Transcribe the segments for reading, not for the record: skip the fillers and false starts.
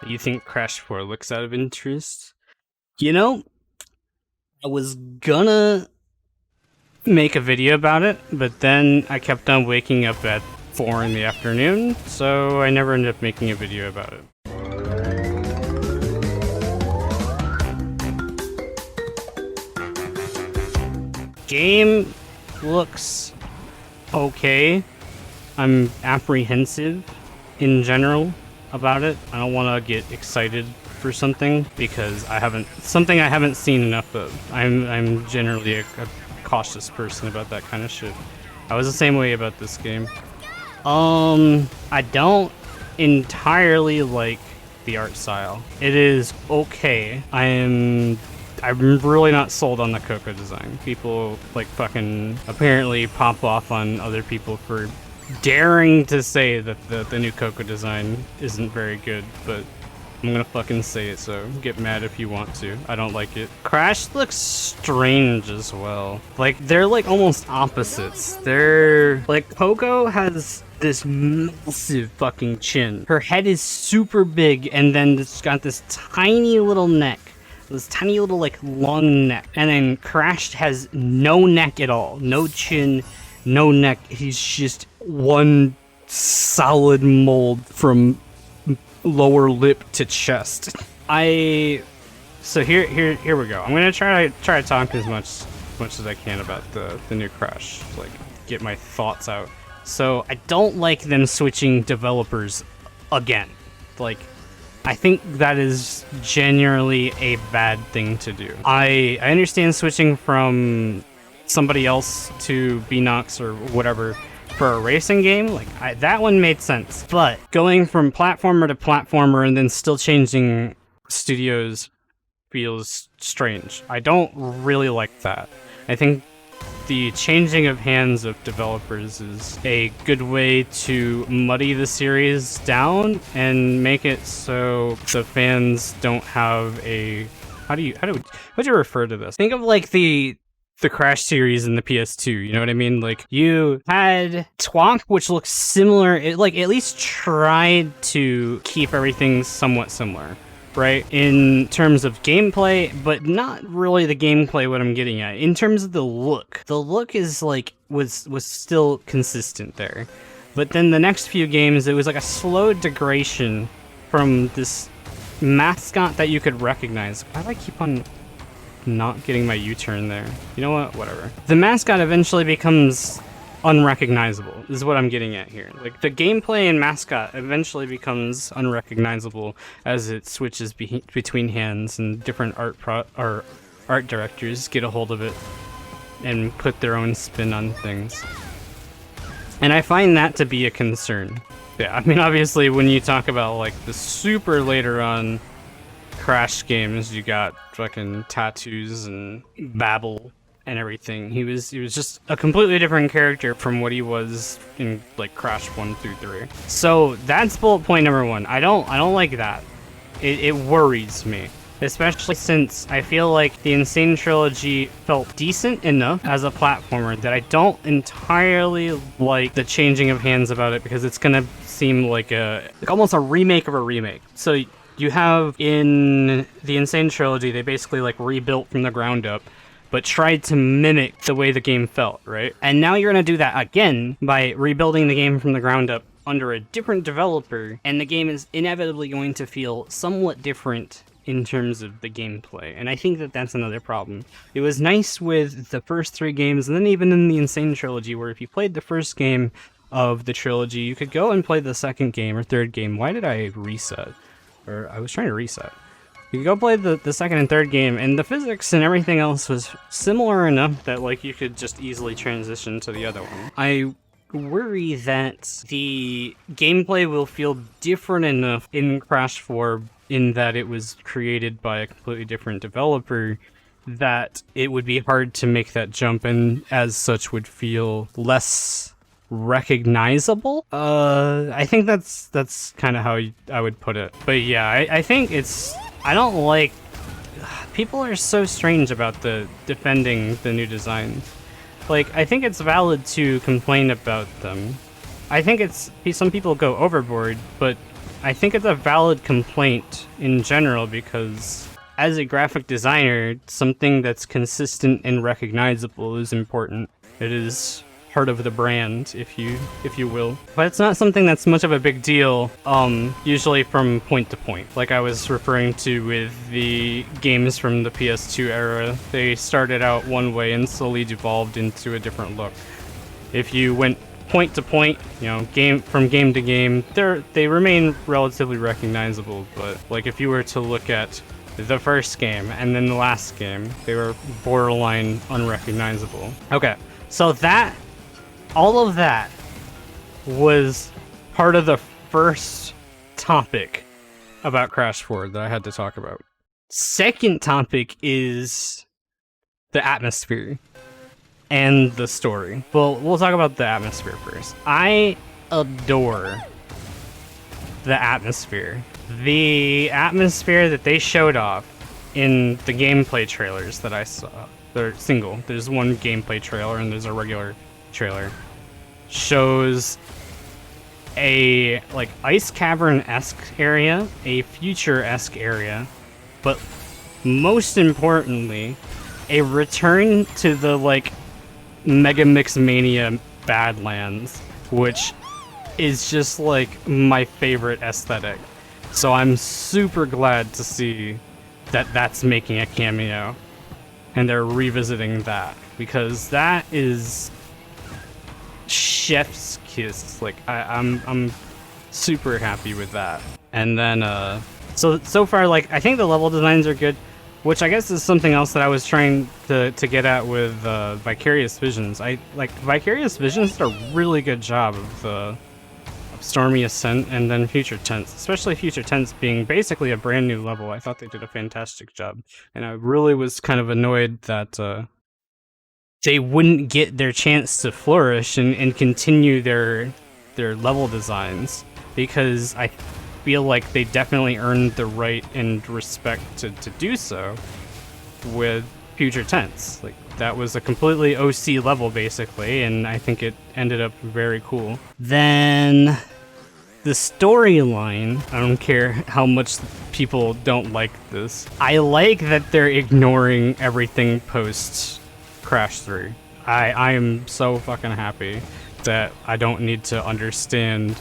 You think Crash 4 looks out of interest? You know, I was gonna make a video about it, but then I kept on waking up at 4 in the afternoon, so I never ended up making a video about it. Game looks okay. I'm apprehensive in general about it. I don't want to get excited for something because I haven't seen enough of. I'm generally a cautious person about that kind of shit. I was the same way about this game. I don't entirely like the art style. It is okay. I'm really not sold on the Coco design. People like fucking apparently pop off on other people for daring to say that the new Coco design isn't very good, but I'm gonna fucking say it, so get mad if you want to. I don't like it. Crash looks strange as well. Like, they're like almost opposites. They're like, Coco has this massive fucking chin. Her head is super big, and then it's got this tiny little neck. This tiny little like long neck. And then Crash has no neck at all. No chin, no neck. He's just one solid mold from lower lip to chest. So here we go. I'm gonna try to talk as much as I can about the new Crash. Like, get my thoughts out. So I don't like them switching developers again. Like, I think that is genuinely a bad thing to do. I understand switching from somebody else to Beanox or whatever for a racing game, like that one made sense. But going from platformer to platformer and then still changing studios feels strange. I don't really like that. I think the changing of hands of developers is a good way to muddy the series down and make it so the fans don't have a how do you refer to this? Think of like the Crash series in the PS2, you know what I mean? Like, you had Twonk, which looks similar. It like at least tried to keep everything somewhat similar, right? In terms of gameplay, but not really the gameplay what I'm getting at. In terms of the look is like was still consistent there. But then the next few games, it was like a slow degradation from this mascot that you could recognize. Why do I keep on not getting my U-turn there? You know what? Whatever. The mascot eventually becomes unrecognizable, is what I'm getting at here. Like, the gameplay and mascot eventually becomes unrecognizable as it switches between hands, and different art directors get a hold of it and put their own spin on things. And I find that to be a concern. Yeah, I mean, obviously, when you talk about, like, the super later on Crash games, you got fucking tattoos and babble and everything. He was just a completely different character from what he was in like Crash 1 through 3. So that's bullet point number 1. I don't like that. It worries me, especially since I feel like the Insane Trilogy felt decent enough as a platformer that I don't entirely like the changing of hands about it, because it's gonna seem like almost a remake of a remake. So you have in the Insane Trilogy, they basically like rebuilt from the ground up, but tried to mimic the way the game felt, right? And now you're gonna do that again by rebuilding the game from the ground up under a different developer, and the game is inevitably going to feel somewhat different in terms of the gameplay. And I think that that's another problem. It was nice with the first 3 games, and then even in the Insane Trilogy, where if you played the first game of the trilogy, you could go and play the second game or third game. Why did I reset? Or I was trying to reset. You could go play the second and third game, and the physics and everything else was similar enough that like you could just easily transition to the other one. I worry that the gameplay will feel different enough in Crash 4 in that it was created by a completely different developer that it would be hard to make that jump, and as such would feel less recognizable. I think that's kind of how I would put it. But yeah, I think I don't like, people are so strange about the defending the new designs. Like, I think it's valid to complain about them. I think some people go overboard, but I think it's a valid complaint in general because as a graphic designer, something that's consistent and recognizable is important. It is part of the brand, if you will. But it's not something that's much of a big deal, usually from point to point. Like I was referring to with the games from the PS2 era, they started out one way and slowly devolved into a different look. If you went point to point, you know, from game to game, they remain relatively recognizable, but like if you were to look at the first game and then the last game, they were borderline unrecognizable. Okay, so all of that was part of the first topic about Crash 4 that I had to talk about. Second topic is the atmosphere and the story. Well, we'll talk about the atmosphere first. I adore the atmosphere. The atmosphere that they showed off in the gameplay trailers that I saw. They're single. There's one gameplay trailer and there's a regular trailer. Shows a like ice cavern-esque area, a future-esque area, but most importantly, a return to the like Mega Mix Mania Badlands, which is just like my favorite aesthetic. So I'm super glad to see that that's making a cameo and they're revisiting that, because that is chef's kiss. Like I'm super happy with that. And then so far, like I think the level designs are good, which I guess is something else that I was trying to get at with Vicarious Visions. Vicarious Visions did a really good job of Stormy Ascent and then Future Tense, especially Future Tense being basically a brand new level. I thought they did a fantastic job, and I really was kind of annoyed that they wouldn't get their chance to flourish and continue their level designs, because I feel like they definitely earned the right and respect to do so with Future Tense. Like that was a completely OC level basically, and I think it ended up very cool. Then the storyline, I don't care how much people don't like this. I like that they're ignoring everything post Crash 3. I am so fucking happy that I don't need to understand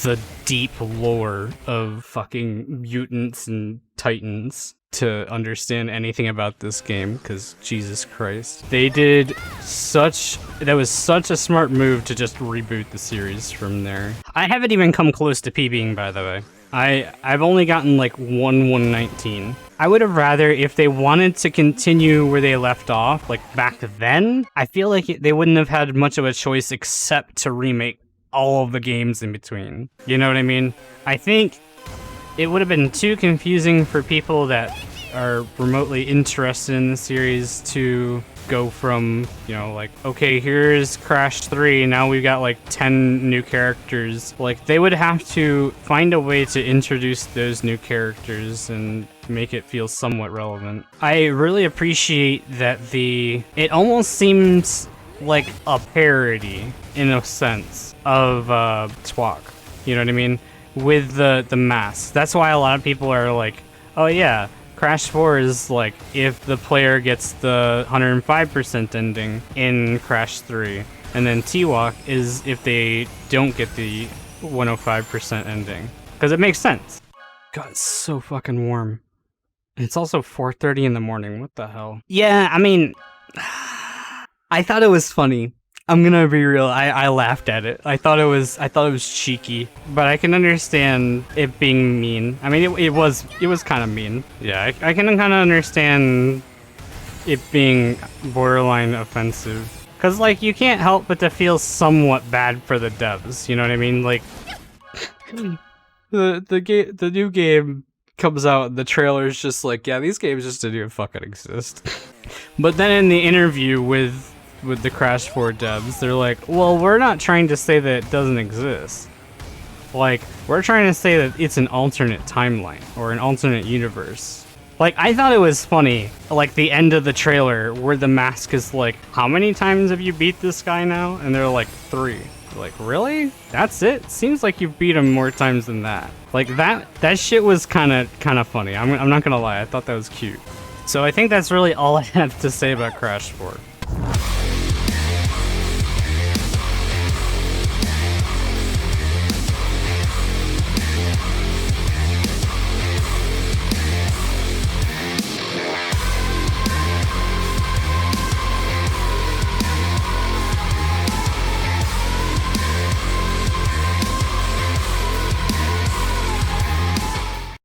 the deep lore of fucking mutants and titans to understand anything about this game, because Jesus Christ. That was such a smart move to just reboot the series from there. I haven't even come close to PBing, by the way. I've only gotten like 119. I would have rather, if they wanted to continue where they left off, like back then, I feel like they wouldn't have had much of a choice except to remake all of the games in between. You know what I mean? I think it would have been too confusing for people that are remotely interested in the series to go from, you know, like, okay, here's Crash 3, now we've got like 10 new characters. Like, they would have to find a way to introduce those new characters and make it feel somewhat relevant. I really appreciate that it almost seems like a parody, in a sense, of Twok. You know what I mean? With the mask. That's why a lot of people are like, oh yeah, Crash 4 is like if the player gets the 105% ending in Crash 3, and then T-Walk is if they don't get the 105% ending. Because it makes sense. God, it's so fucking warm. And it's also 4:30 in the morning. What the hell? Yeah, I mean, I thought it was funny. I'm gonna be real. I laughed at it. I thought it was cheeky, but I can understand it being mean. I mean, it was kind of mean. Yeah, I can kind of understand it being borderline offensive, cause like you can't help but to feel somewhat bad for the devs. You know what I mean? Like the new game comes out, the trailer's just like, yeah, these games just didn't even fucking exist. But then in the interview with the Crash 4 devs, they're like, well, we're not trying to say that it doesn't exist. Like, we're trying to say that it's an alternate timeline, or an alternate universe. Like, I thought it was funny, like, the end of the trailer, where the mask is like, how many times have you beat this guy now? And they're like, 3. Like, really? That's it? Seems like you've beat him more times than that. Like, that shit was kind of funny. I'm not gonna lie, I thought that was cute. So I think that's really all I have to say about Crash 4.